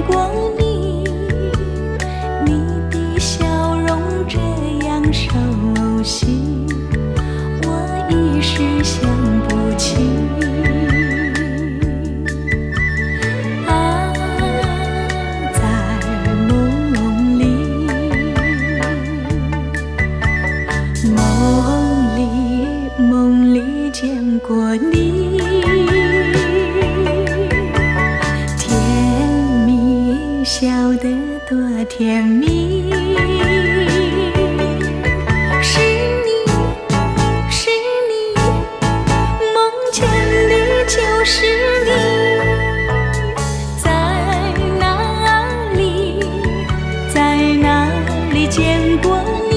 过你，你的笑容这样熟悉，我一时想不起。梦里见过你，甜蜜笑得多甜蜜，是你，是你，梦见的就是你，在哪里，在哪里见过你？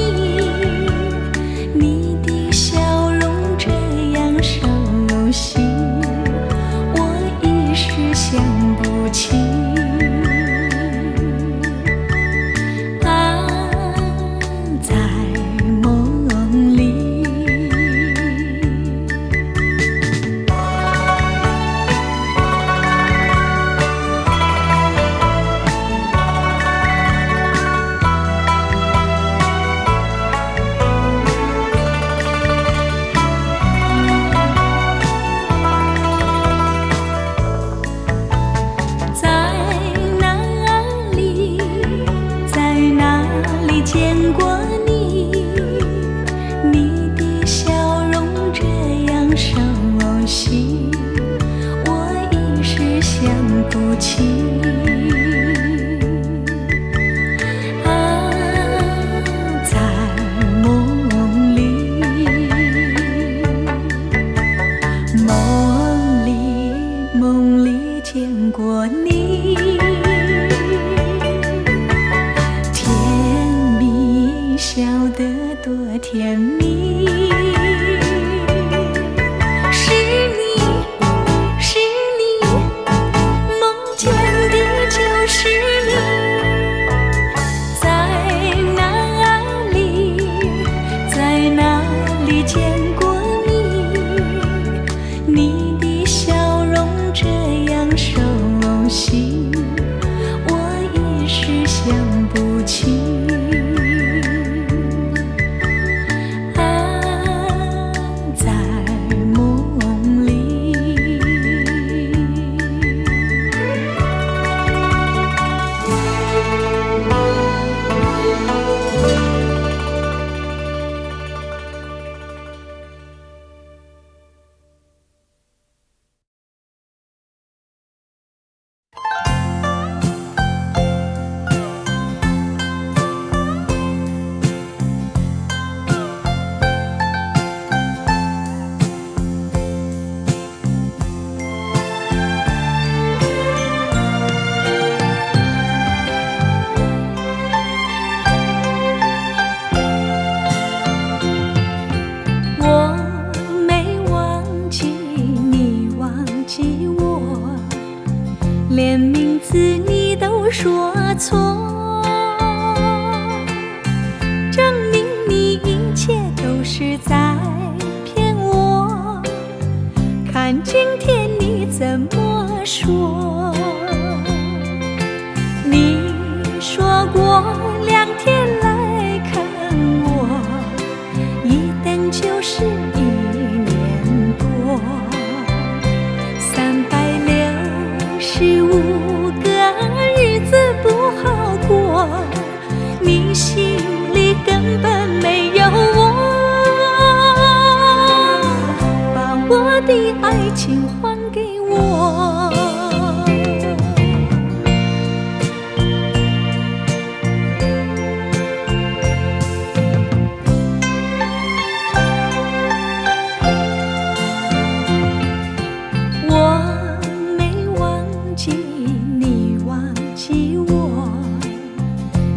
想不起啊，在梦里。见过你，你的笑容这样熟悉，我一时想不起。啊，在梦里，梦里见过你。笑得多甜蜜，是你，是你，梦见的就是你，在哪里，在哪里见过你？你的笑容这样熟悉，我一时想不起。连名字你都说错，证明你一切都是在骗我。看今天你怎么说？你说过2天来看我，一等就是1年多。365个日子不好过，你心里根本没有我，把我的爱情还给我。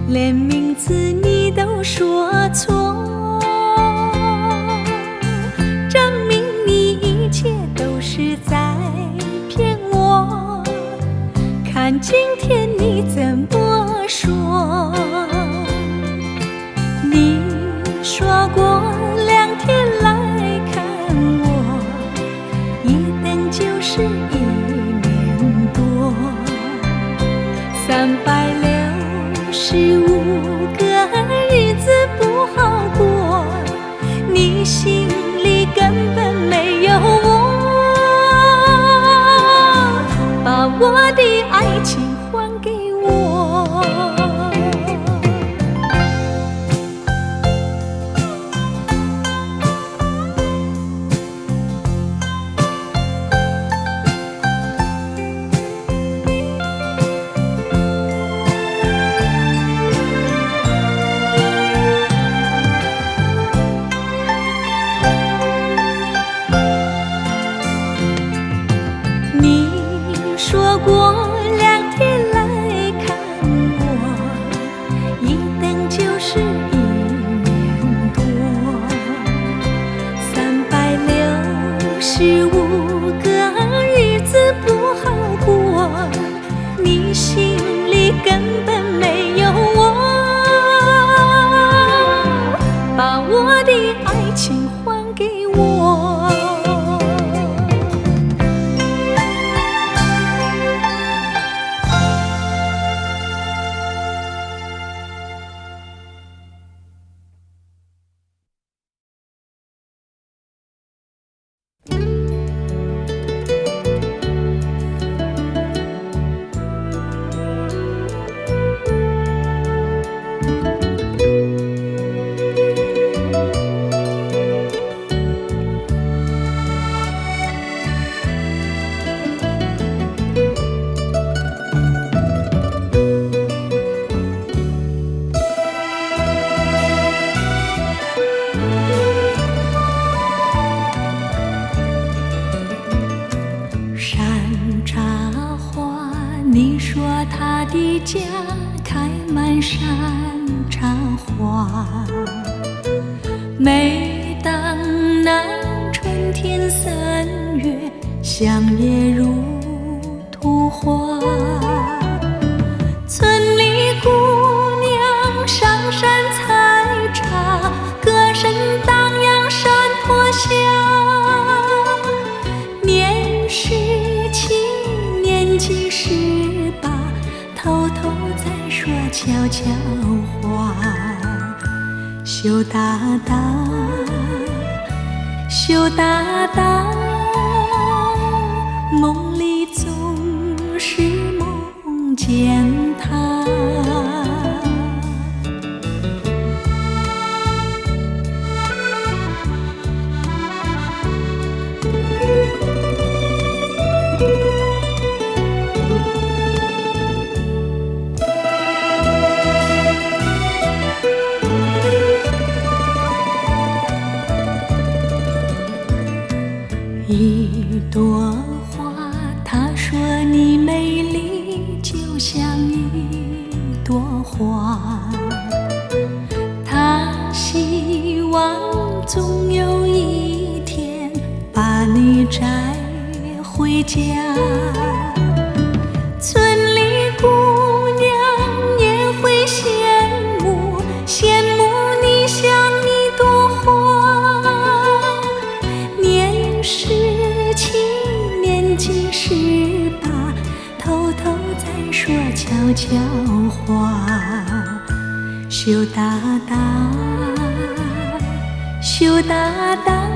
连名字你都说错，证明你一切都是在骗我。看今天你怎么说？你说过2天来看我，一等就是1年多。65个日子不好过，你心里根本没有我，把我的爱情还给我。你说过2天来看我，一等就是1年多。365个日子不好过，你心里根本没有我，把我的爱情还给我。你说他的家开满山茶花，每当那春天3月，乡野如图画。村里姑娘上山采茶，歌声荡漾山坡下。年17，年纪18，偷偷在说悄悄话。羞答答，羞答答，梦里总是梦见他。一朵花，他说你美丽就像一朵花，他希望总有一天把你摘回家。村里姑娘也会羡慕，羡慕你像一朵花。年17，年纪18，偷偷在说悄悄话。羞答答，羞答答，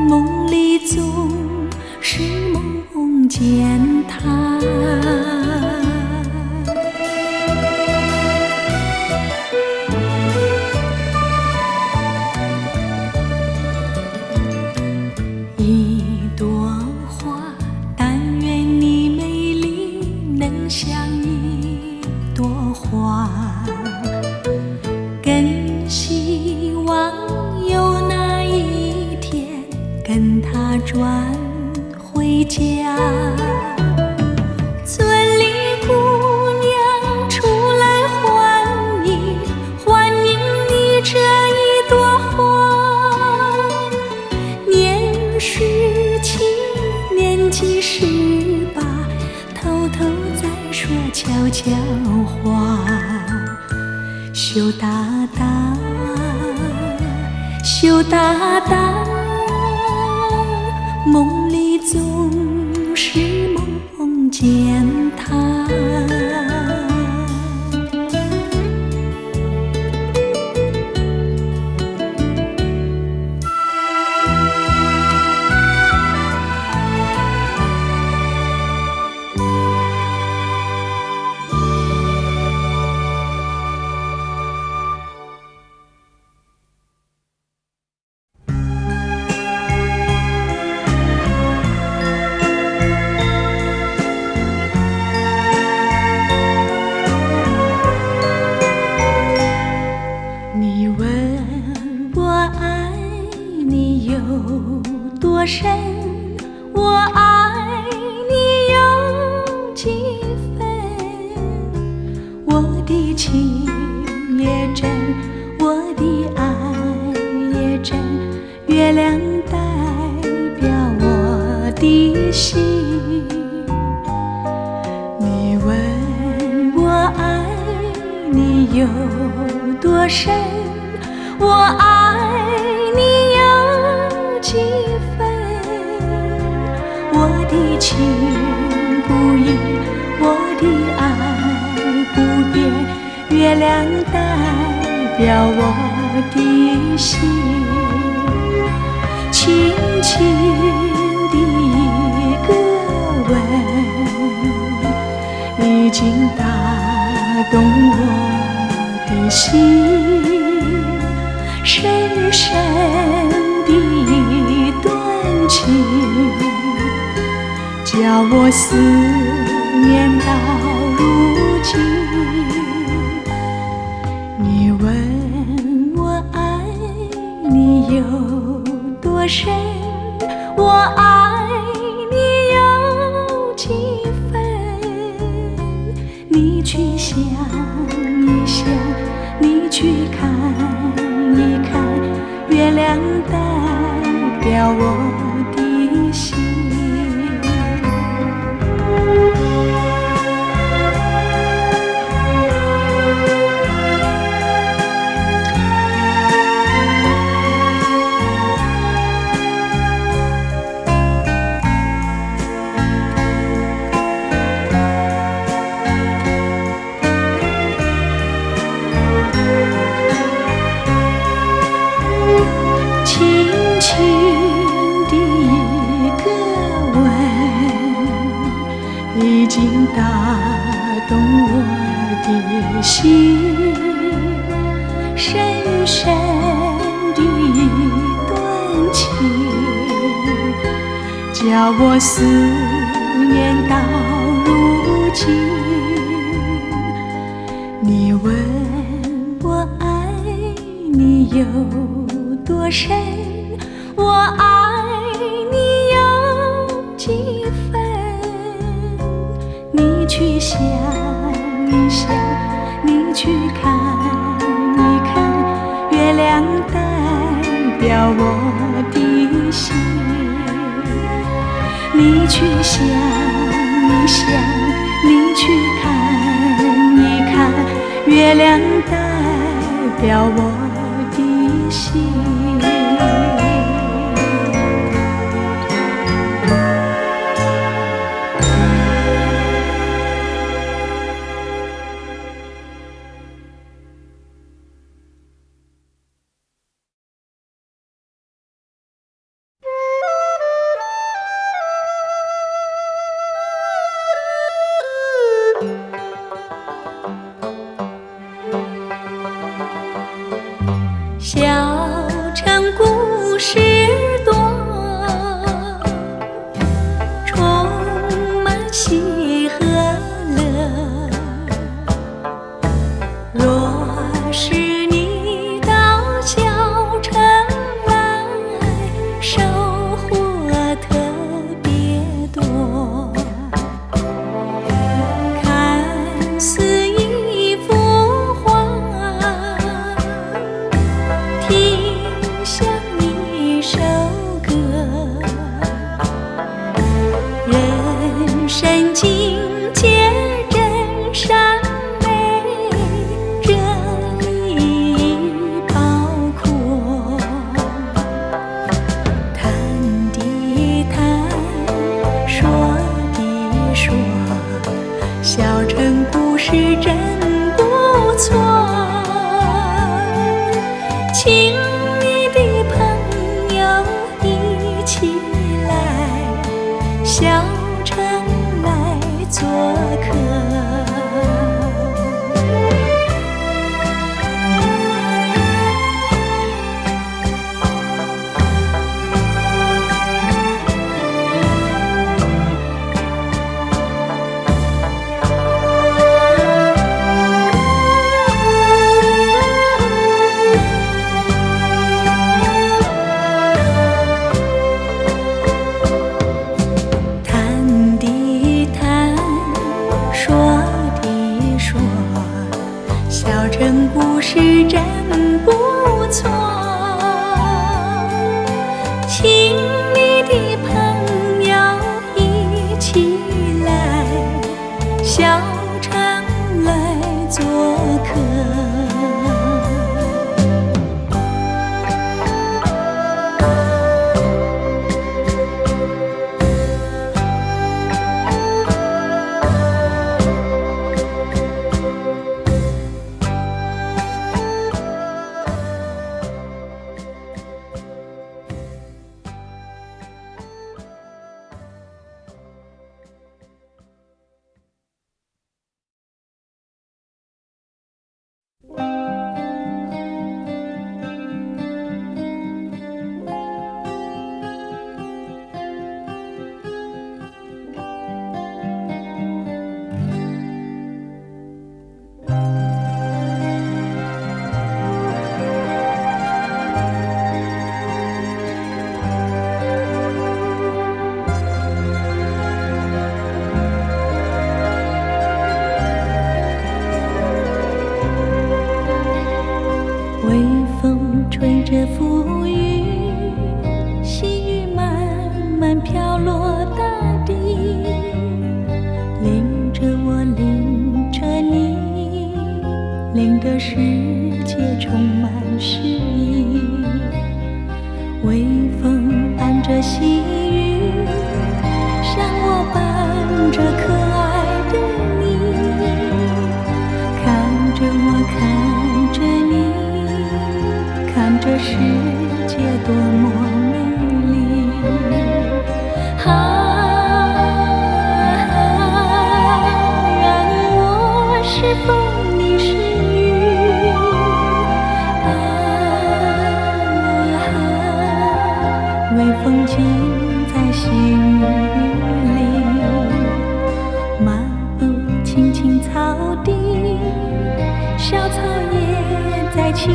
梦里总是梦见他。一朵花，但愿你美丽能像一朵花，更希望有那一天跟他转回家。村里姑娘出来欢迎，欢迎你这一朵花。年17，年纪18，偷偷在说悄悄话。羞答答，羞答答，梦里总是梦见他。有多深，我爱你有几分。我的情不移，我的爱不变，月亮代表我的心，轻轻的一个吻，已经打动我的心，深深的一段情，叫我思念到如今。你问我爱你有多深，我爱你有几分。你去想一想，你去看一看，月亮代表我的心。已经打动我的心，深深的一段情，叫我思念到如今。你问我爱你有多深，我爱你有几分。你去想一想，你去看一看，月亮代表我的心。你去想一想，你去看一看，月亮代表我的心。小城故事多，充满喜和乐。若是你到小城来，收获特别多。看似一幅画，听像一首歌，人生境界真善美，这里包括。谈的谈，说的说，小城故事真不错。请你的朋友一起来小城来做客。谈的谈，说的说，小城故事真不错。请你的朋友一起来小城来做客。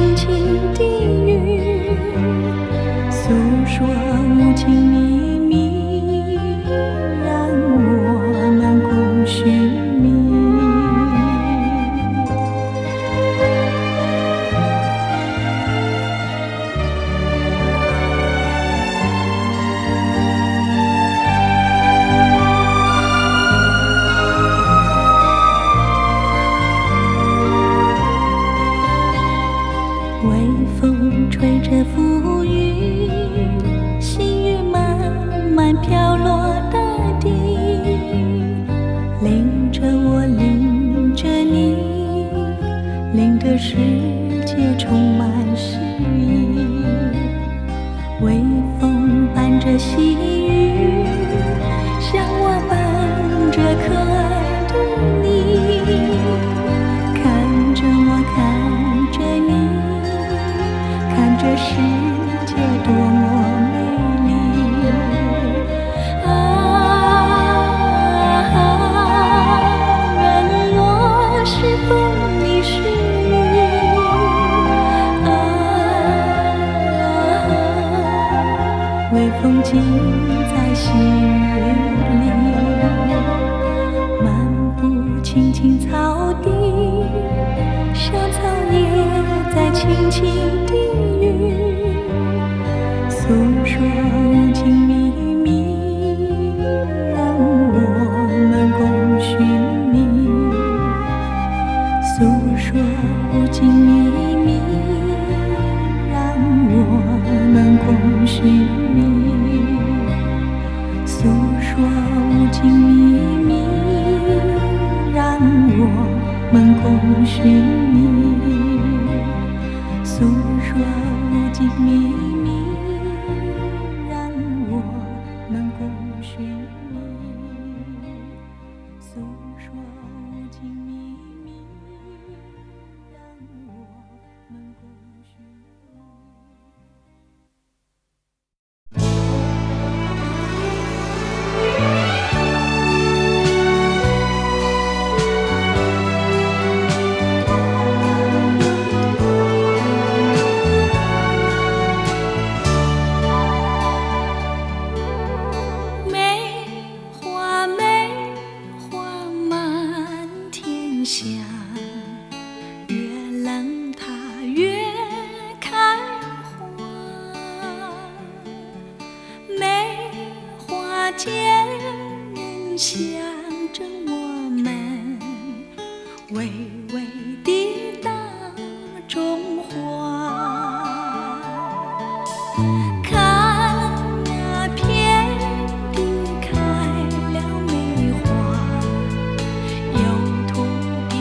轻轻低语，诉说无尽秘密，让我们共寻觅。微风吹着浮云，细雨慢慢飘落大地，领着我，领着你，令这世界充满诗意。微风伴着细雨，向我伴着可爱的你，看着我，看着你，看这世界多么美丽任我是风你是雨微风尽在细雨里，漫步青青草地，小草也在轻轻低语，诉说无尽秘密，让我们共寻觅。诉说无尽秘密，让我们共寻觅。诉说无尽秘密，让我们共寻觅。诉说无尽秘密，让我们共寻觅。诉说无尽秘密，让我们共寻觅。香，越冷它越开花，梅花间人想着我们，微微地大中华。看那遍地开了梅花，有土地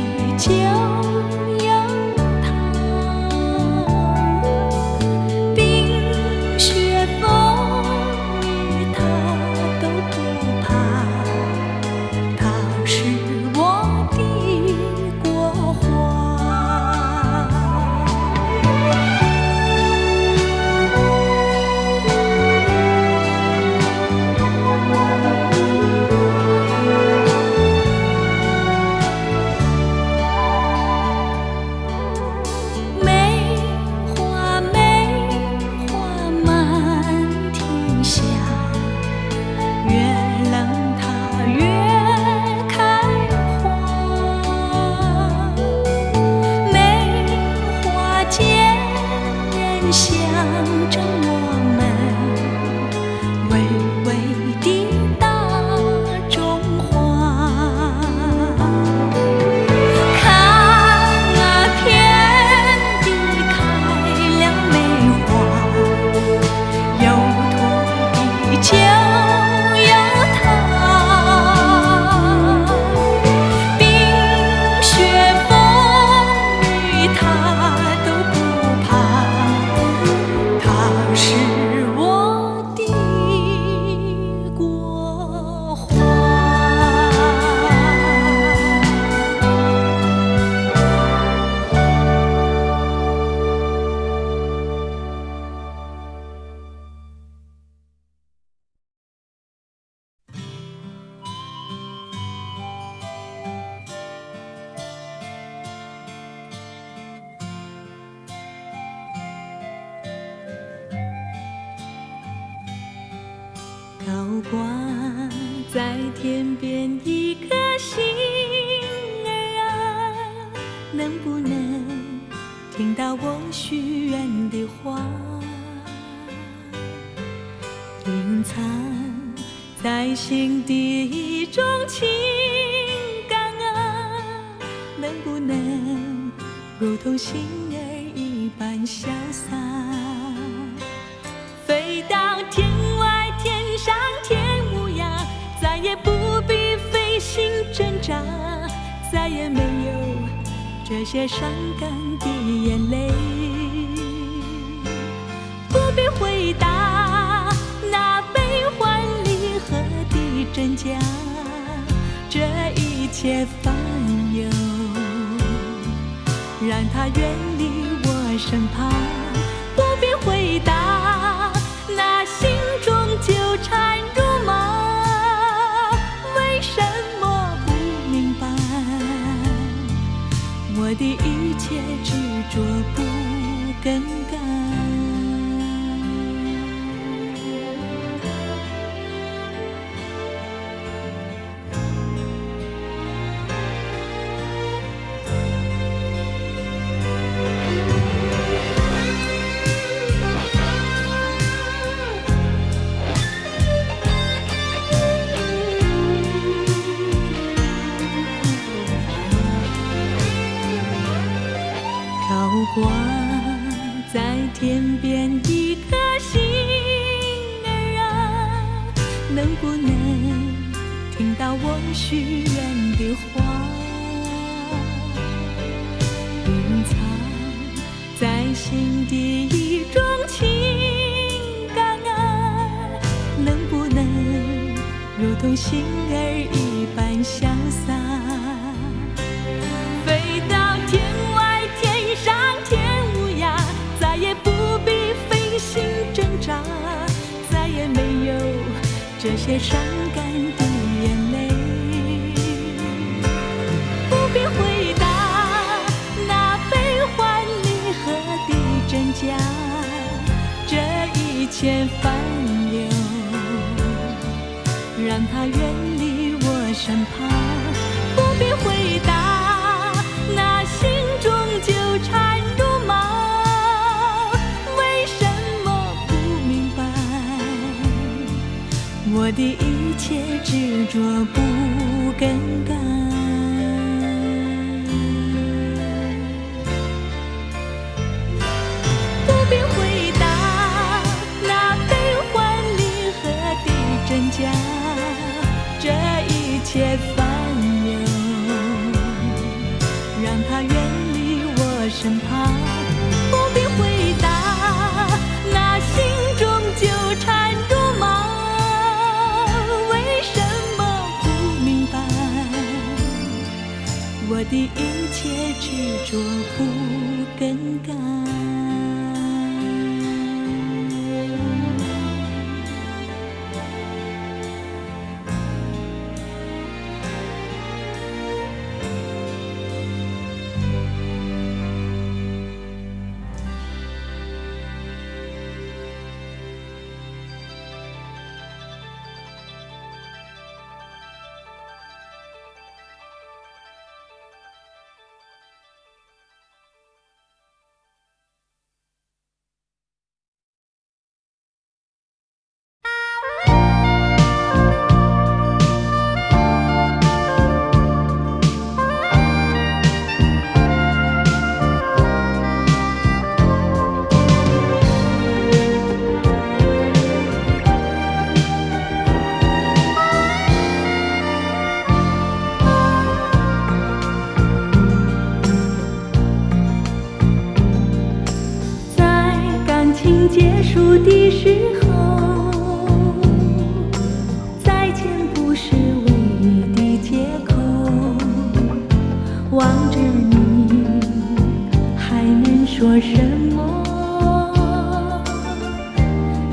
高挂在天边一颗星儿啊，能不能听到我许愿的话？隐藏在心底一种情感啊，能不能如同星儿一般潇洒，飞到天外天上天无涯，再也不必费心挣扎，再也没有这些伤感的眼泪。不必回答那悲欢离合的真假，这一切烦忧让它远离我身旁。不必回答那心中纠缠如麻，为什么不明白我的一切执着不更改？挂在天边一颗星儿啊，能不能听到我许愿的话？隐藏在心底一种情感啊，能不能如同星儿一般潇洒，飞到天外天上天无涯，再也不必费心挣扎，再也没有这些伤感的眼泪。不必回答那悲欢离合的真假，这一切烦忧让它远离我身旁。不必回答那心中纠缠如麻，为什么不明白我的一切执着不更改？不必回答那悲欢离合的真假，这一切烦忧让它远离我身旁。不必回答那心中纠缠如麻，为什么不明白我的一切执着不更改？结束的时候，再见不是唯一的借口。望着你，还能说什么？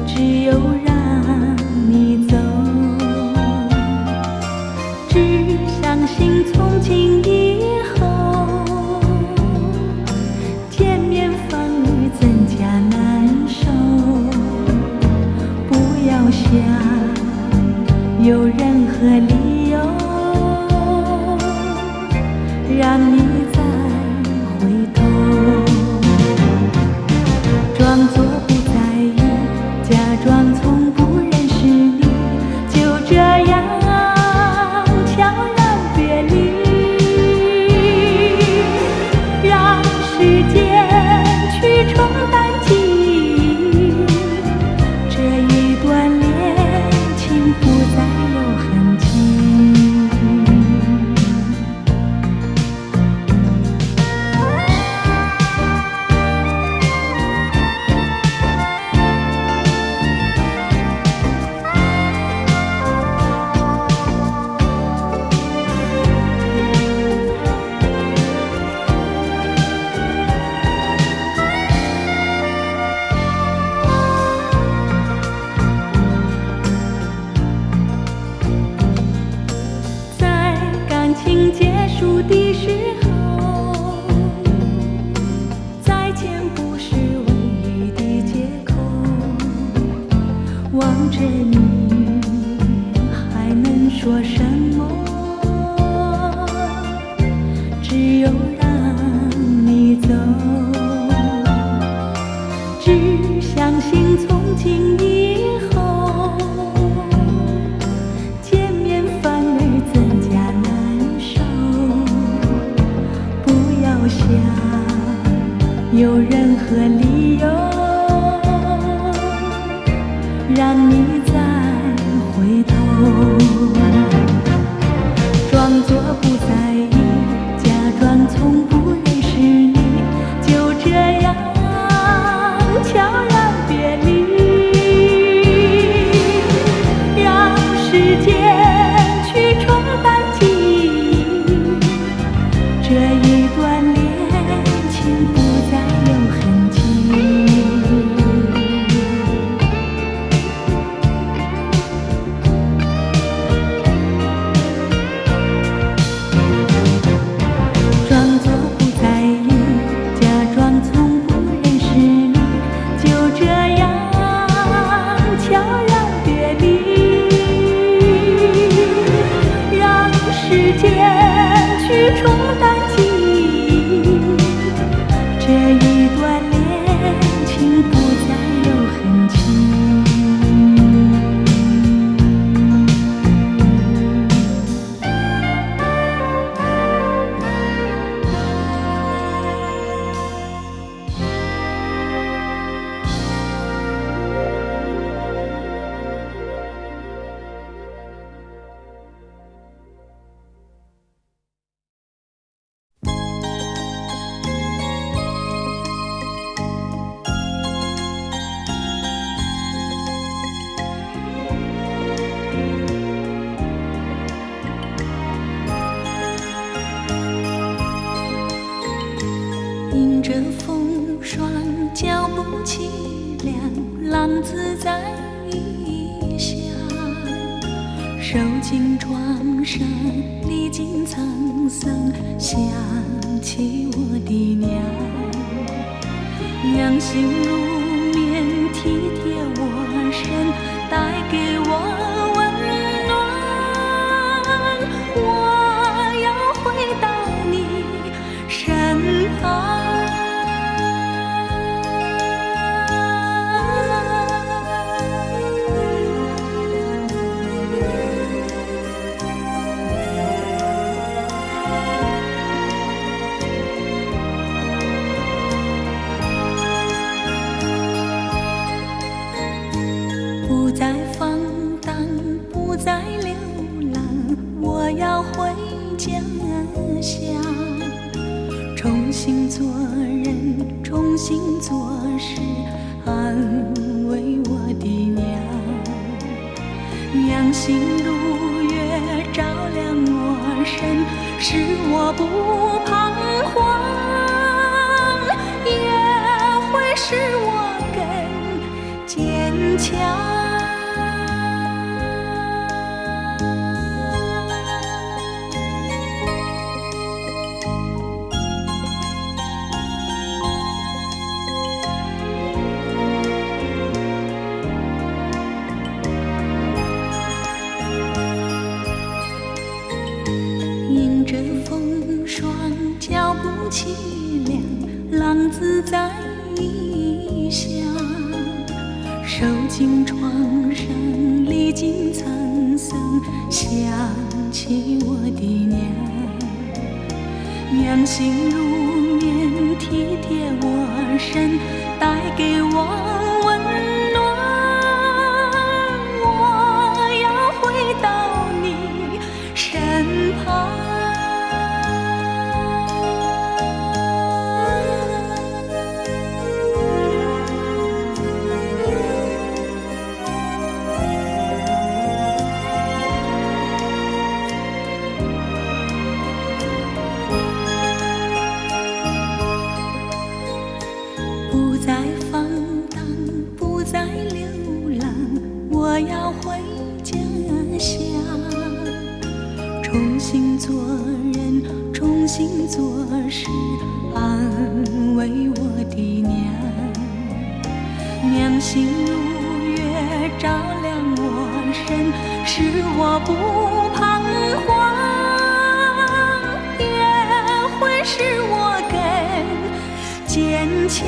只有让你走。只相信从今以后，见面反而增加难受。不要想何理由让你再回头？装作不在意，假装从不认识你，就这样悄然别离，让时间去冲淡记忆，这一段恋情不再有痕迹。结束的时候，再见不是唯一的借口。望着你，还能说什么？只有让你走。只相信从今以后，见面反而增加难。想有任何理由让你再回头，装作不在意，假装从不认识你，就这样悄然别离，让时间去冲淡记忆，这一段不再有痕迹。装作不在意，假装从不认识你，就这样悄然别离，让时间去冲淡记忆，这一段恋情不再有痕迹。迎着风霜，脚步凄凉，浪子在异乡。受尽创伤，历经沧桑，想起我的娘。娘心如棉，体贴我身，带给我温暖。我要回到你身旁。不再放荡，不再流浪，我要回家乡，重新做人，重新做事，安慰我的娘。娘心如月，照亮我身，使我不彷徨，也会使我更坚强。着风霜，脚步凄凉，浪子在异乡。受尽创伤，历经沧桑，想起我的娘。娘心如棉，体贴我身，带给我温暖。我要回到你身旁。不再放荡，不再流浪，我要回家乡。重新做人，重新做事，安慰我的娘。娘心如月，照亮我身，使我不彷徨，也会使我更坚强。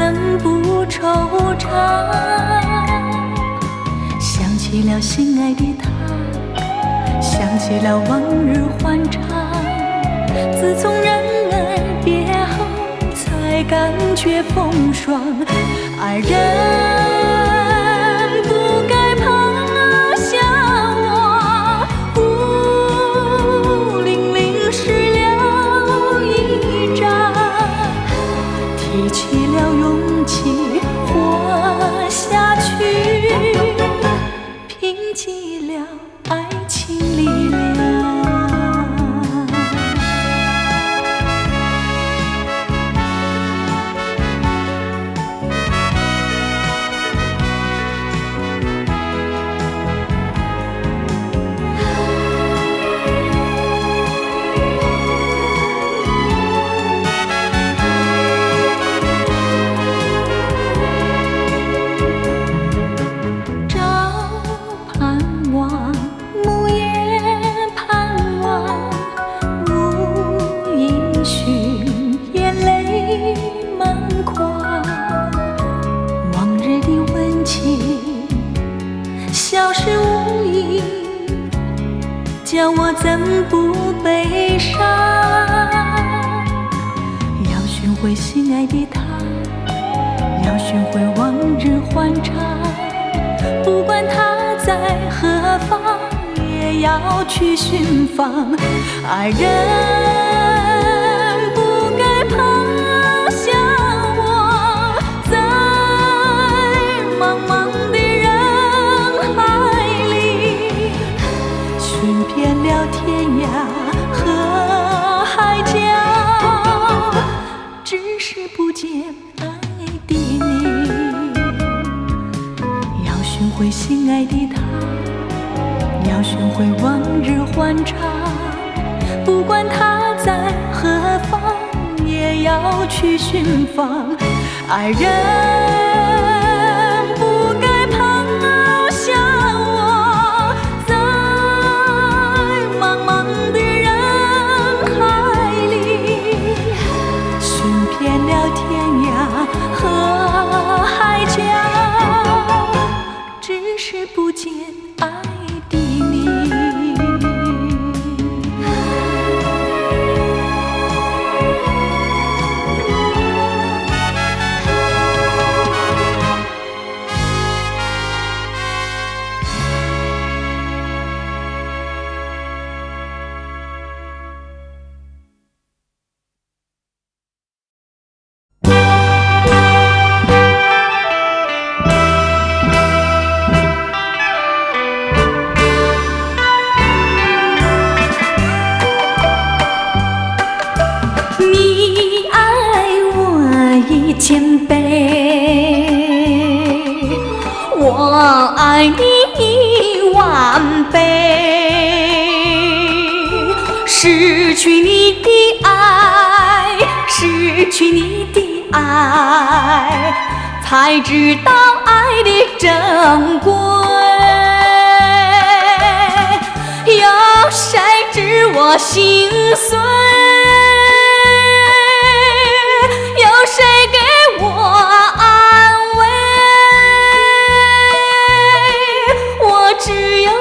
怎不惆怅？想起了心爱的他，想起了往日欢畅。自从人儿别后，才感觉风霜。爱人不该抛下我，孤零零湿了一张，提起了勇气活下去，拼尽了爱情力量。消失无影，叫我怎不悲伤？要寻回心爱的他，要寻回往日欢畅。不管他在何方，也要去寻访。爱人不该抛下我，在茫茫的遍了天涯和海角，只是不见爱的你。要寻回心爱的他，要寻回往日欢畅。不管他在何方，也要去寻访。爱人不该抛下我，在茫茫的人海里，寻遍了天涯和海角，只是不见爱的你。千倍，我爱你一万倍。失去你的爱，失去你的爱，才知道爱的珍贵。有谁知我心碎？有谁给我安慰？我只有黯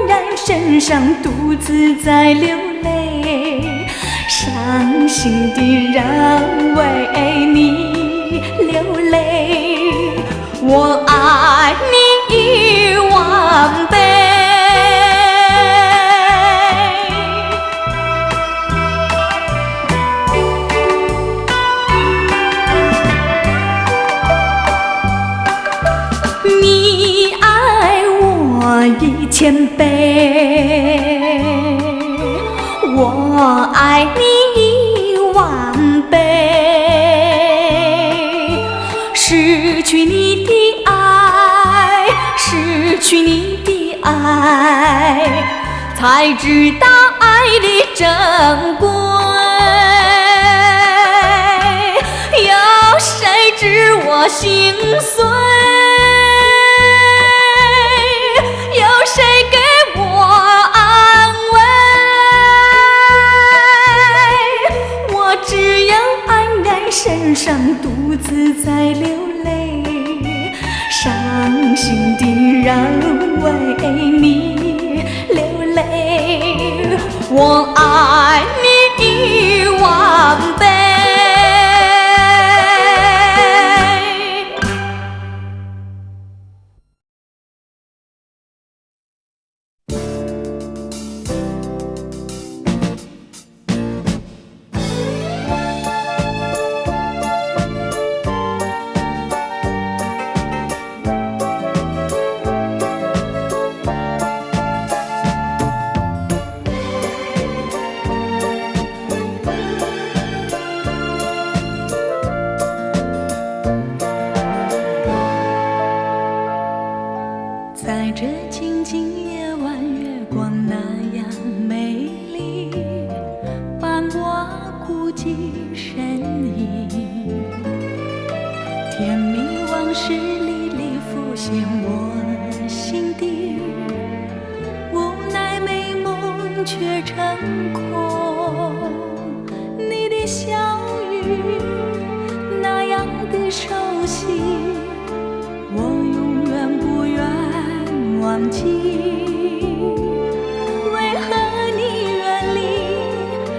然神伤，独自在流泪，伤心的人为你流泪。我爱你一万倍。1000倍，我爱你1万倍。失去你的爱，失去你的爱，才知道爱的珍贵。有谁知我心碎？谁给我安慰？我只有黯然神伤，独自在流泪，伤心的让为你流泪，我爱你一万倍。在这静静夜晚，月光那样美丽，伴我孤寂身影，甜蜜往事历历浮现我心底，无奈美梦却成空。你的笑语那样的熟悉，我永远不愿忘记，为何你远离，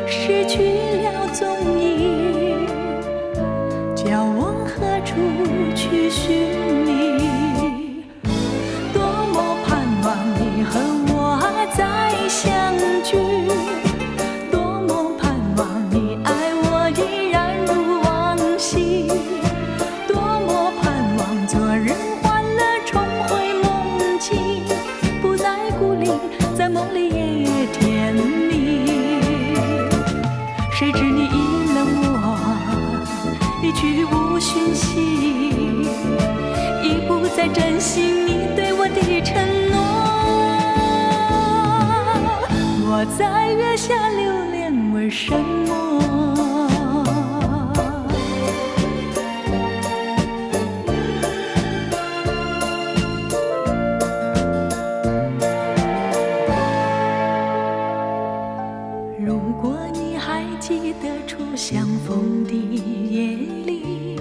失去了踪影，叫我何处去寻觅？多么盼望你和我再相聚，多么盼望你爱我依然如往昔，多么盼望昨日欢乐重回梦境，不再孤零，在梦里夜夜甜蜜。谁知你已冷我，一去无讯息，已不再珍惜你对我的承诺。我在月下流连，为什么？如果你还记得初相逢的夜里，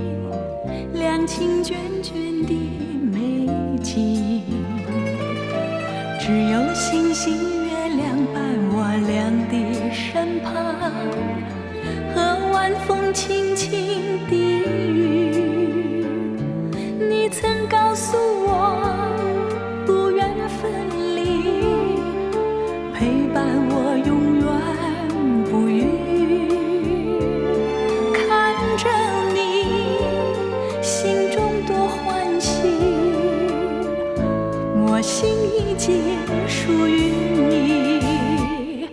两情眷眷的美景，只有星星月亮伴我俩的身旁，和晚风轻轻的雨。你曾告诉我不愿分离，陪伴我永远不渝。看着你心中多欢喜，我心已经属于你。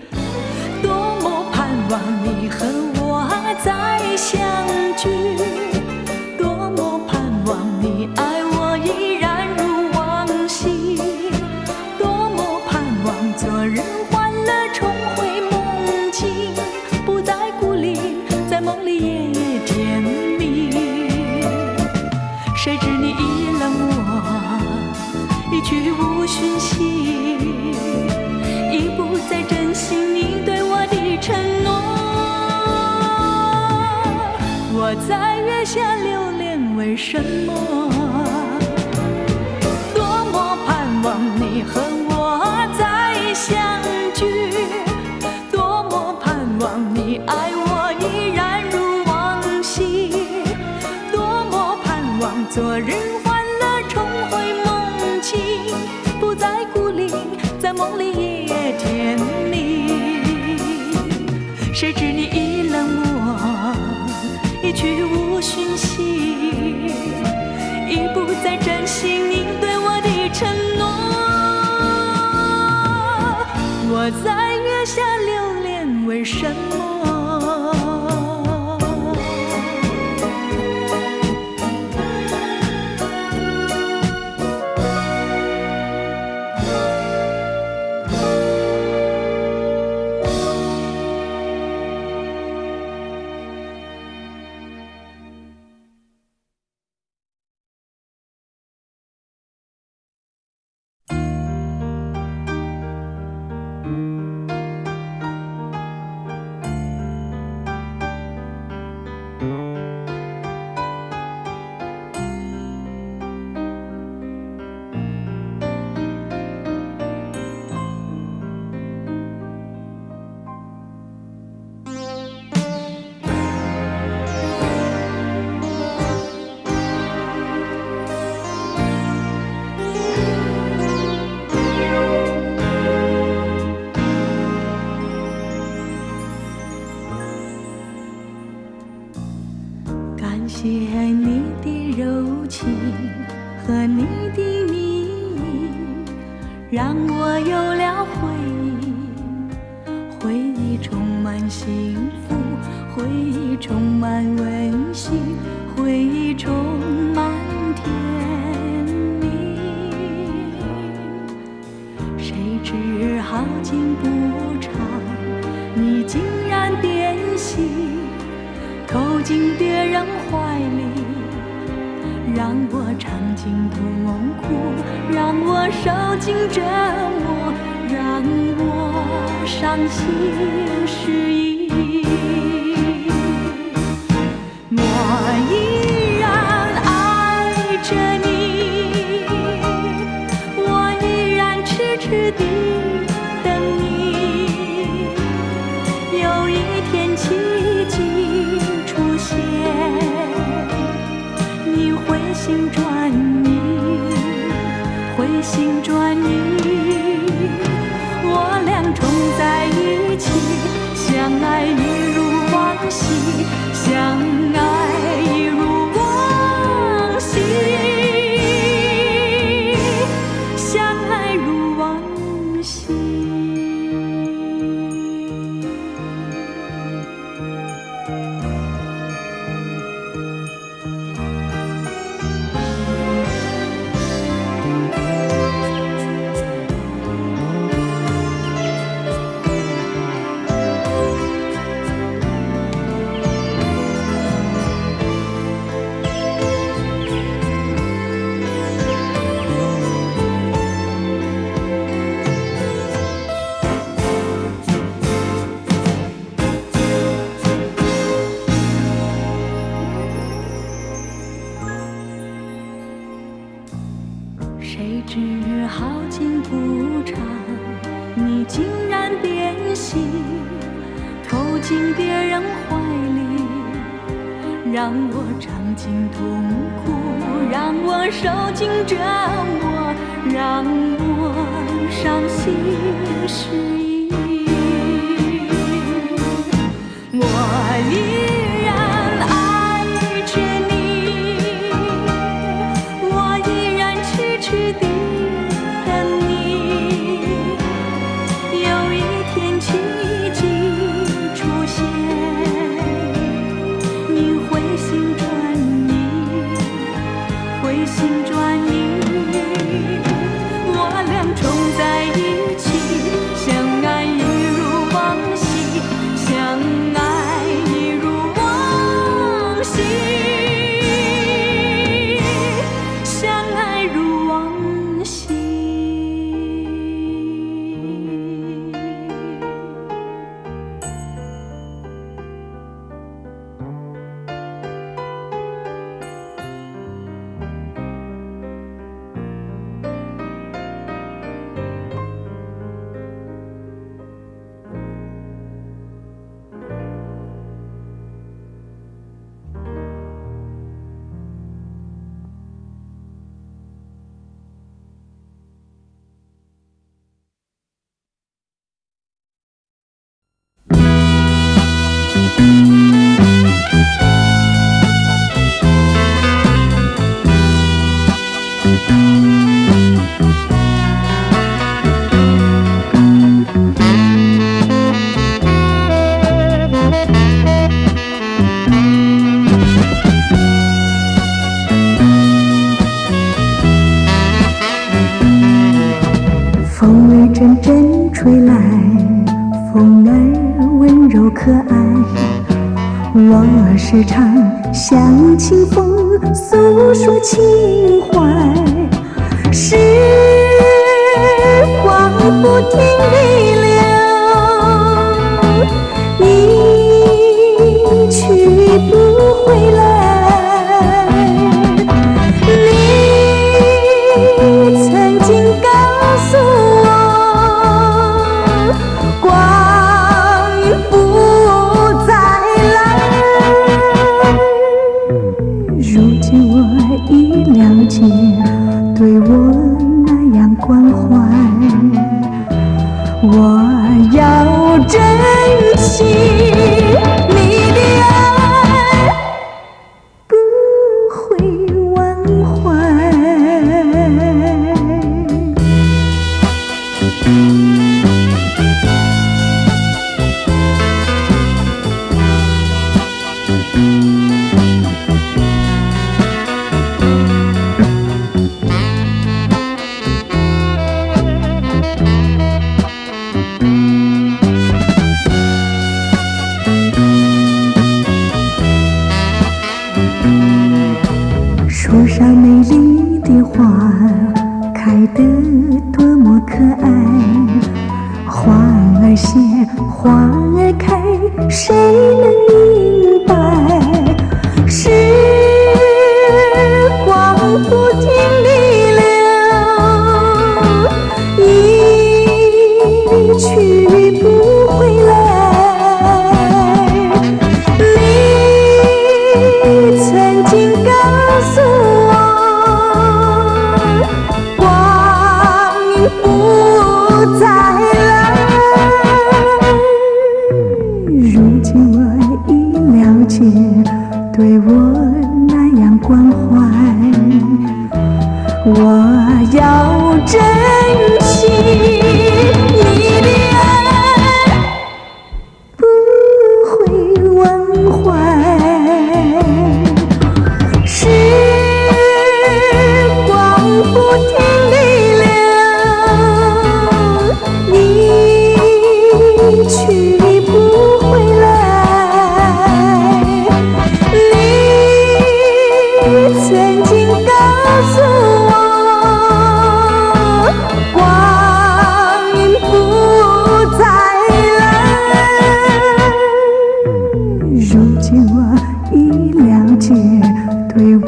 多么盼望你和我再相聚，多么盼望你爱我依然如往昔，多么盼望昨日欢乐重回梦境，不再孤零，在梦里夜夜甜蜜。谁知你已冷我，一去无讯息，已不再珍惜你对我的承诺。我在月下流连，为什么？多么盼望你和我再相聚，多么盼望你爱我依然如往昔，多么盼望昨日欢乐重回梦境，不再孤零，在梦里夜夜甜蜜。谁知你已冷漠，一去无讯息，已不再珍惜你对我的承诺。我在月下流连，为什么？和你的谜，让我有了回忆，回忆充满幸福，回忆充满温馨，回忆充满甜蜜。谁知好景不长，你竟然变心，投进别人怀里，让我尝尽痛苦，让我受尽折磨，让我伤心失意。我依然爱着你，我依然痴痴地等你，有一天奇迹出现，你回心转意，回心转意，我俩重在一起，相爱一如往昔，相爱一如往昔，相爱如往昔。谁知好景不长，你竟然变心，投进别人怀里，让我尝尽痛苦，让我受尽折磨，让我伤心失意。我依然爱着你，我依然痴痴地等你，有一天奇迹出现，你回心转意，回心转意，我俩重在一起，相爱一如往昔，相爱一如往昔，相爱如往昔。风儿阵阵吹来，风儿温柔可爱，我时常向清风诉说情怀。时光不停地流，一去不回来。你曾经告诉我，光阴不再来。如今我已了解，对我那样关怀，我要珍惜你的爱，不会忘怀。花开得多么可爱，花儿谢，花儿开，谁能明白？时光不停地流，一去不回来。你曾经告诉我，光阴不再来。如今我已了解，对我那样关怀，我要珍惜你的爱，不会忘怀。时光不停地流，一去不回来。你曾经告诉我，光阴不再来。如今我已了解，对我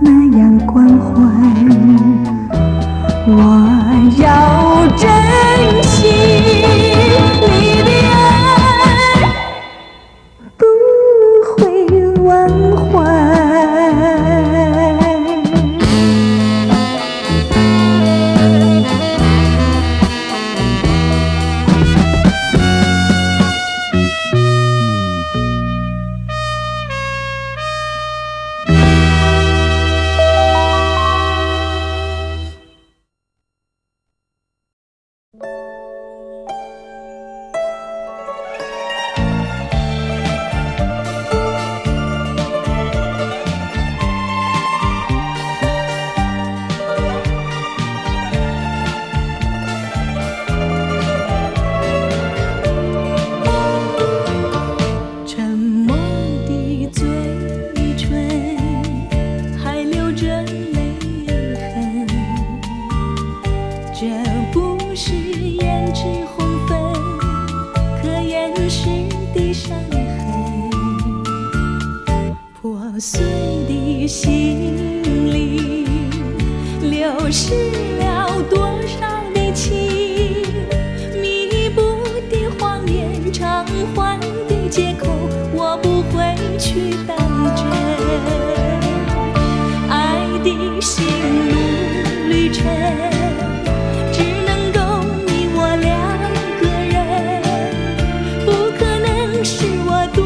那样关怀，我要珍惜你的爱，不会忘怀。沉默的嘴唇还留着泪痕，这不是胭脂红粉可掩饰的伤痕，破碎的心里流失了多少的情，弥补的谎言，偿还的借口，我不会去当真。爱的心路旅程，只能够你我两个人，不可能是我独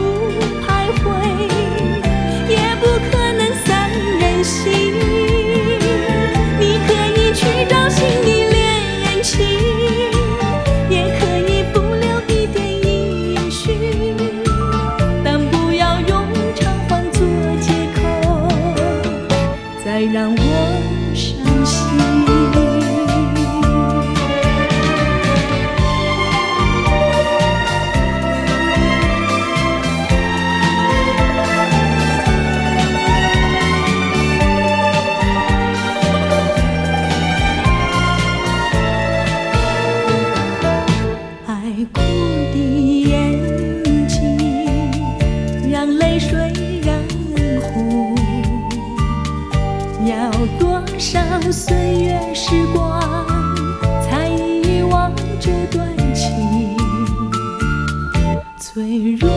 徘徊，也不可能三人行。你可以去找新的恋情，也可以不留一点音讯，但不要用偿还做借口，再让我伤心。爱哭的眼睛，让泪水染红，要多少岁月时光才遗忘这段情？脆弱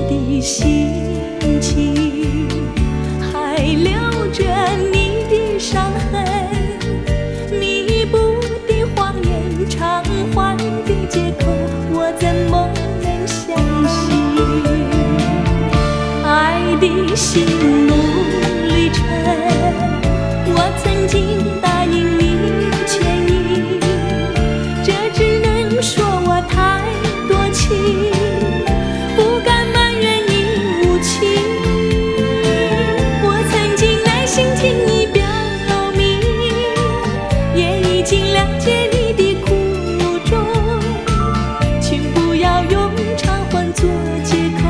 的心情还留着你的伤痕，弥补的谎言，偿还的借口，我怎么能相信？爱的心路旅程，我曾经答应你牵引，这只能说我太多情，不敢埋怨你无情。我曾经耐心听你表明，也已经了解你的苦衷，请不要用偿还做借口，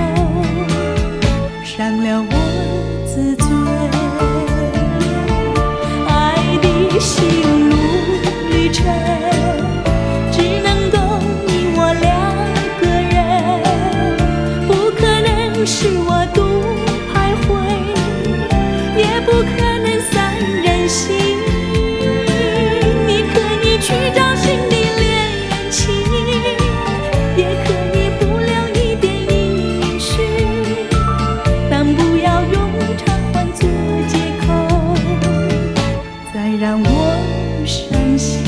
伤了我自尊。爱的会让我伤心。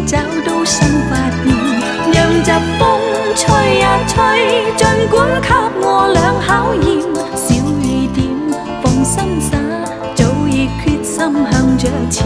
找到新發現，讓疾風吹呀吹，儘管給我倆考驗。小雨點，放心灑，早已決心向着前。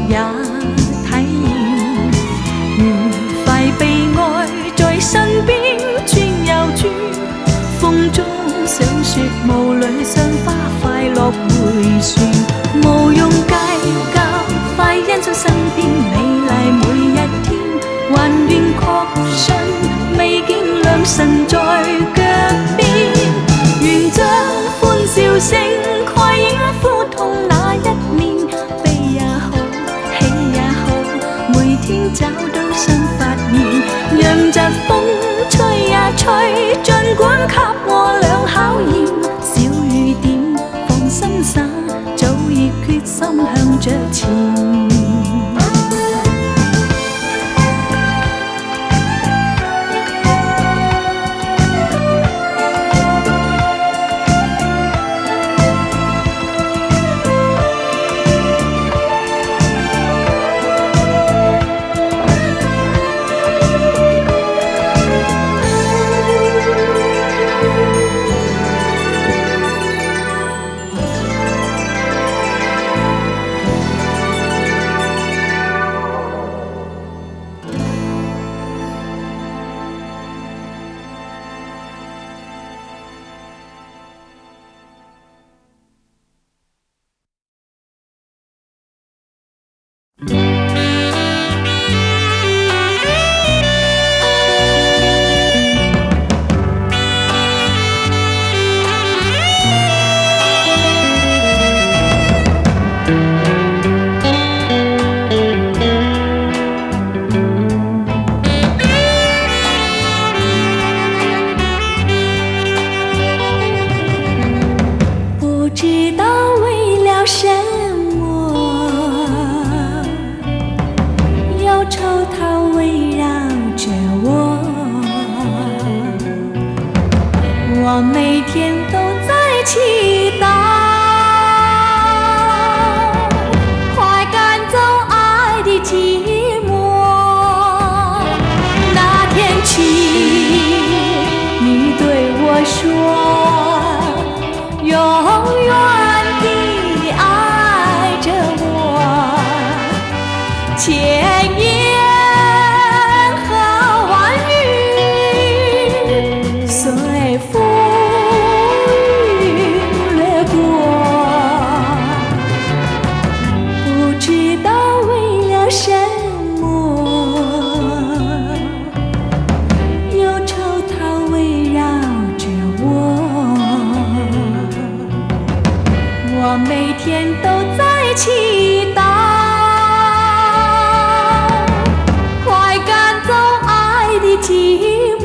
也體驗，愉快被愛在身邊轉又轉，風中想說霧裏賞花快樂迴旋，無用計較，快欣賞身邊美麗每一天，還願確信未見良辰在腳邊，願將歡笑聲蓋掩苦痛那一面。天找到新發現，讓疾風吹呀吹，儘管給我倆考驗。小雨點，放心灑，早已決心向着前。我每天都在祈祷，快赶走爱的寂寞。那天起，你对我说，天都在祈祷，快赶走爱的寂寞。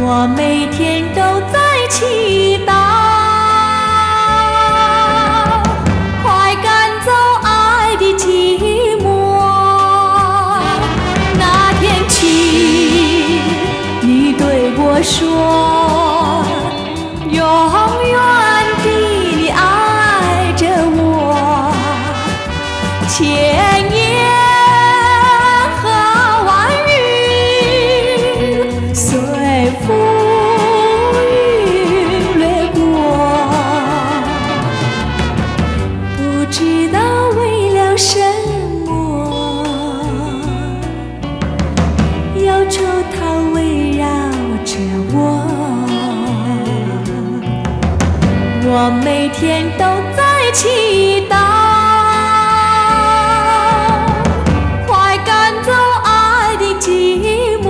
我每天都在祈祷，快赶走爱的寂寞。那天起，你对我说，永远地你爱着我，千言和万语随风云掠过，不知道为了什么，忧愁它围绕着我。我每天都在祈祷，快赶走爱的寂寞。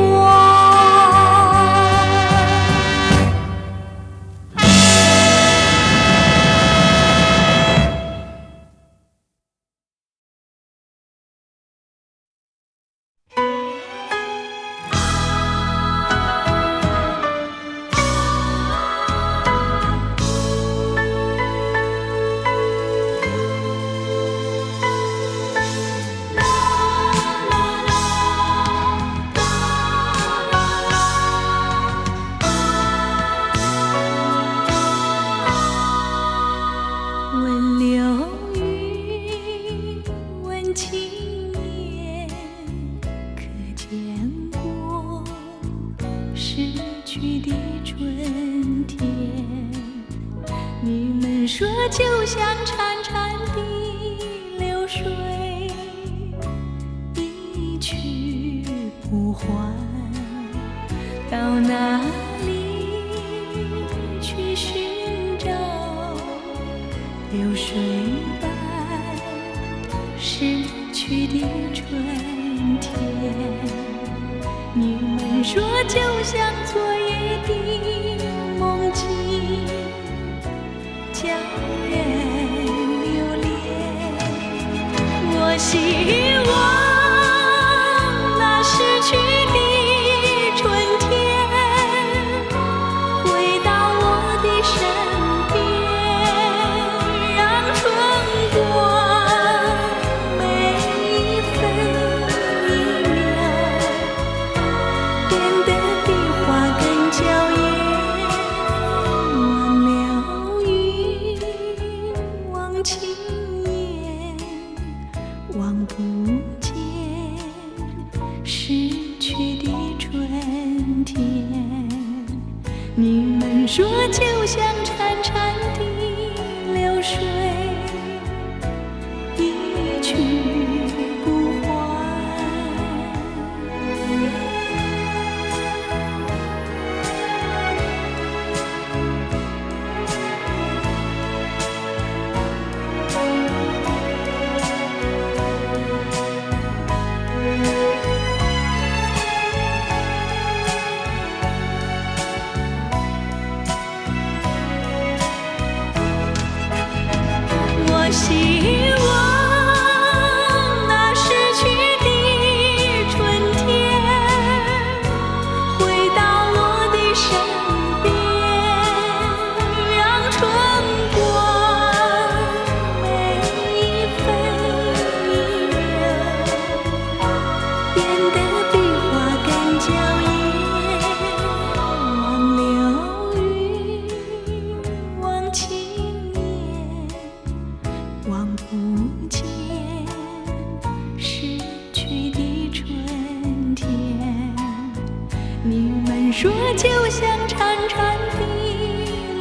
说就像潺潺的流水，一去不还，到哪里去寻找流水般逝去的春天？你们说就像昨夜的梦境，叫人留恋。我希望那逝去的春天回到我的身边，让春光每一分一秒变得比花更娇艳。忘了云，忘情眼，望不见逝去的春天。你们说就像潺潺的流水，一去不还。我希望就像潺潺的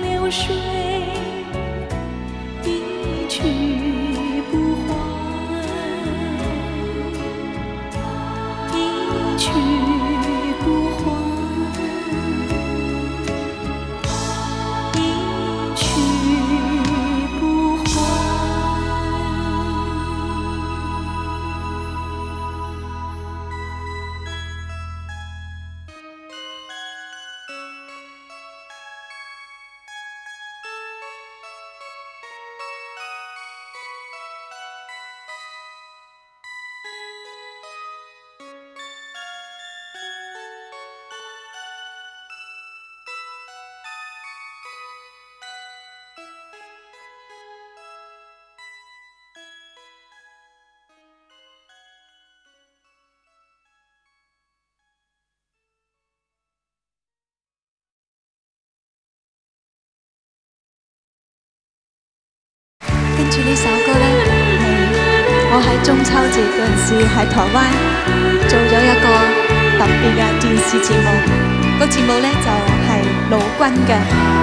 流水，一去不还，一去不还，一去不还。跟住呢首歌呢，係我喺中秋節嗰陣時喺台灣做咗一個特別嘅電視節目，個節目呢就係盧軍嘅。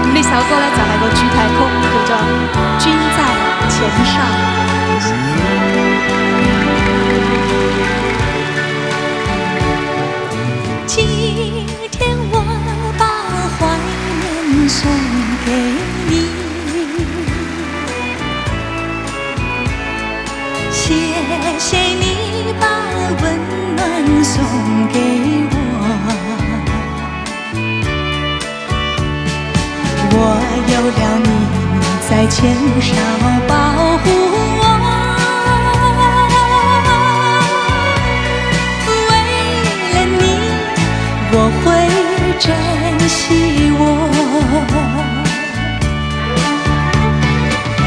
咁呢首歌呢就係個主題曲，叫做《君在前上》。今天我把怀念送给你，谢谢你把温暖送给我，我有了你在前哨保护我，为了你我会珍惜我，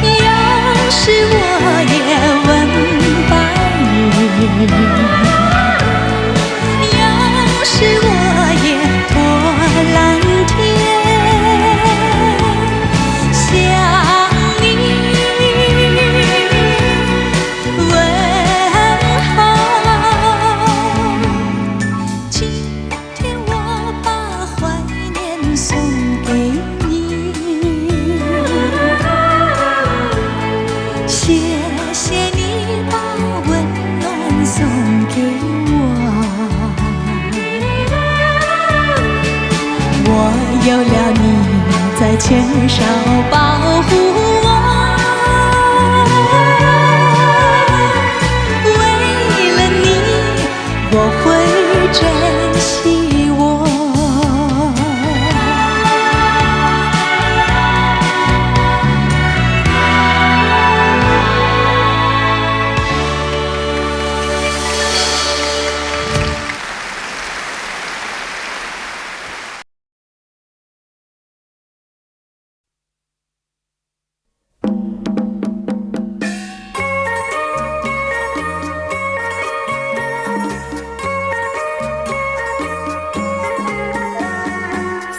有时我也问白云，有时我也托蓝天向你问候。今天我把怀念送给你，谢谢你把温暖送给我，我有了你在前哨保护我，为了你我会珍惜我。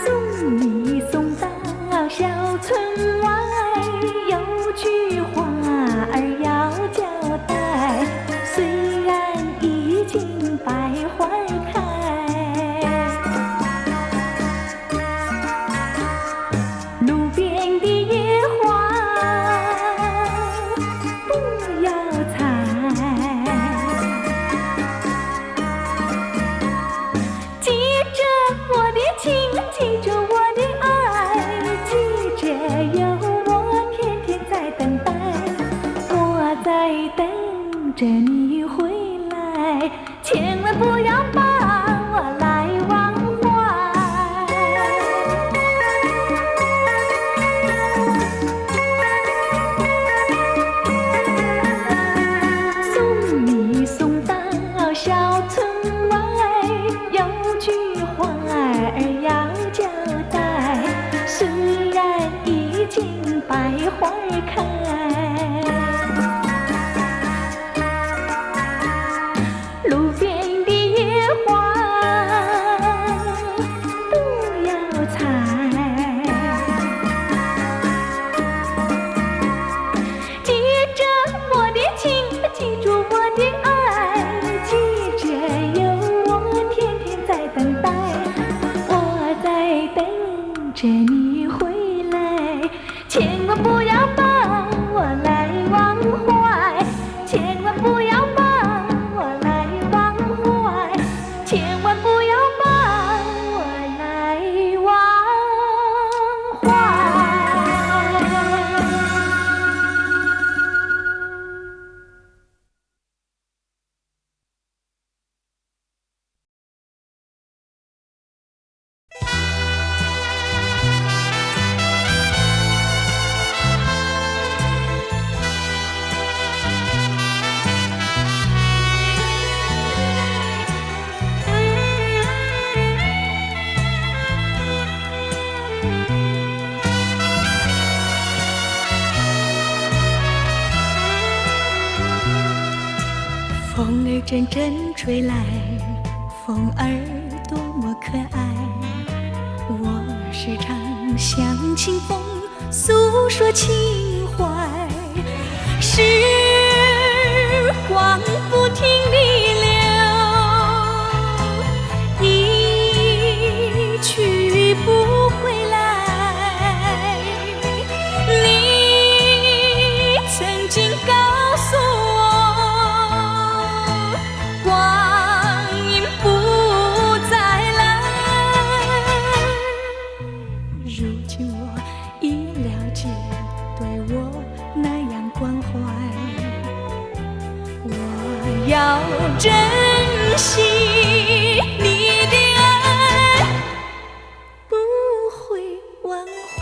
送你送到小村外，有句话儿要交代，虽然已经百花开，路边的野花不要采，记着我的情，记着我的爱，记着有我天天在等待，我在等着你回来，千万不要把我来忘怀。送你送到小村外，有句话儿要交代，虽然已经百花开，路边的野花不要采，记着我的情，记住我的爱，记着有我天天在等待，我在风儿阵阵吹来，风儿多么可爱。我时常向清风诉说情怀，时光不停地流，一去不回来。你曾经告诉我，光阴不再来。如今我已了解，对我那样关怀，我要珍惜你的爱，不会忘怀。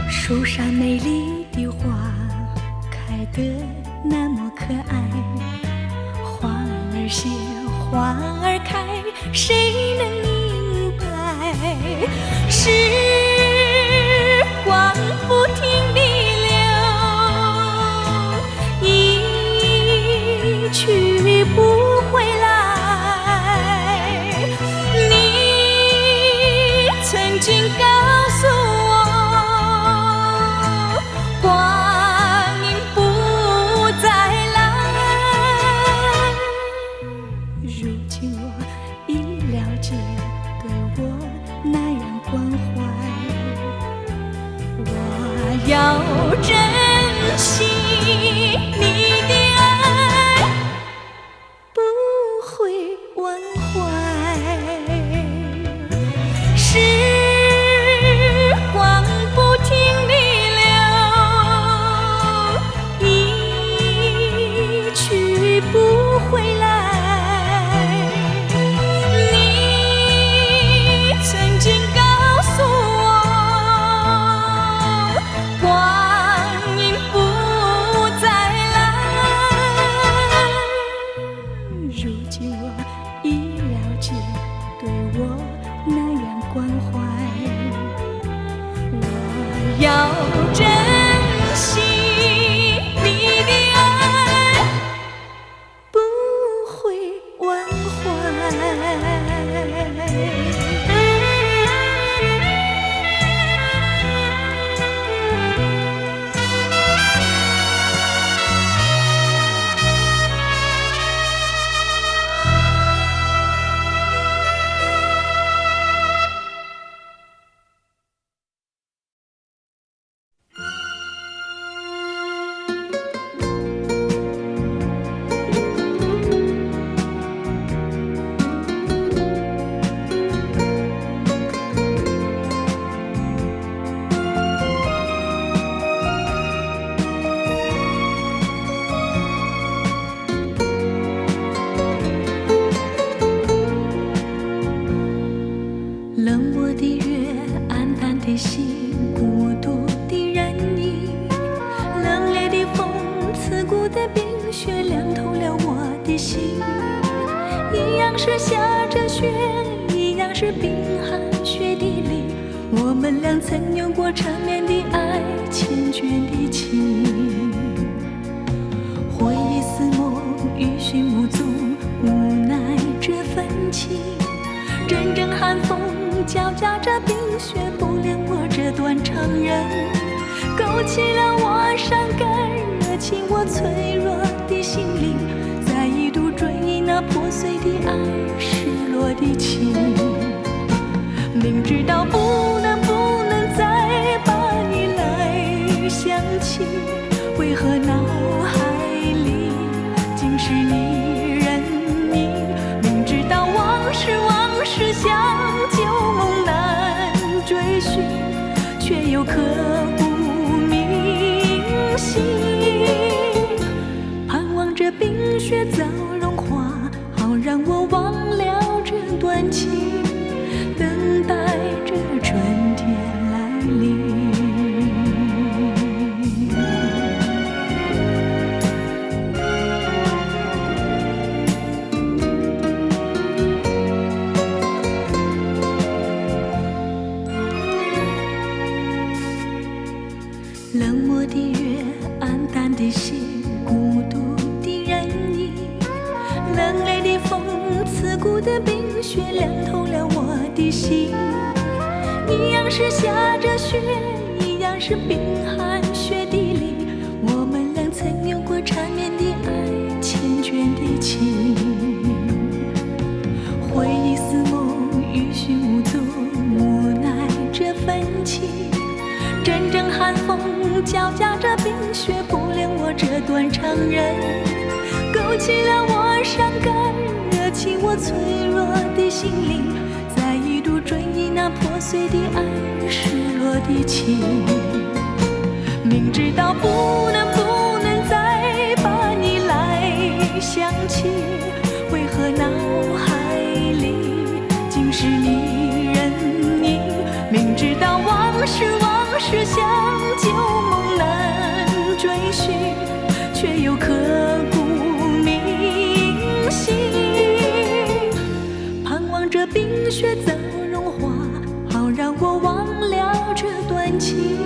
树上美丽的花开得那么可爱，花儿谢，花儿开，谁能明白？时光不停地流，一去不回来。你曾经告诉我，光阴不再来。如今我已了解，对我那样关怀，我要珍惜你的爱，不会忘怀。时光不停地流，一去不回来。你曾经告诉我，光阴不再来。如今我已了解，对我那样关怀，我要珍惜你的爱，不会忘怀。冷漠的月，暗淡的心，孤独的人影，冷冽的风，刺骨的冰雪，凉透了我的心。一样是下着雪，一样是冰寒雪地里，我们俩曾有过缠绵的爱，缱绻的情。回忆似梦，余寻无踪，无奈这份情。阵阵寒风交加着冰雪，不恋我这段长人，勾起了我伤感，热起我脆弱的心灵，再一度追忆那破碎的爱，失落的情。明知道不能再把你来想起，为何脑海里尽是你人影？明知道往事像旧梦难追寻，却又刻骨铭心。盼望着冰雪早融化，好让我忘了这段暖气，等待着春天来临。冷漠的月，暗淡的心，孤独的人影，冷冽的风，刺骨的冰雪，凉透了我的心。一样是下着雪，一样是冰寒雪地里，我们俩曾有过缠绵的爱，缱绻的情。回忆似梦，欲寻无踪，无奈这份情。阵阵寒风交加着冰雪，不恋我这段长人，勾起了我伤感，惹起我脆弱的心灵，再一度追忆那破碎的爱，失落的情。明知道不能再把你来想起，为何脑海里尽是你人影？明知道往事像旧梦难追寻，却又刻骨铭心。盼望着冰雪早融化，好让我忘了这段情。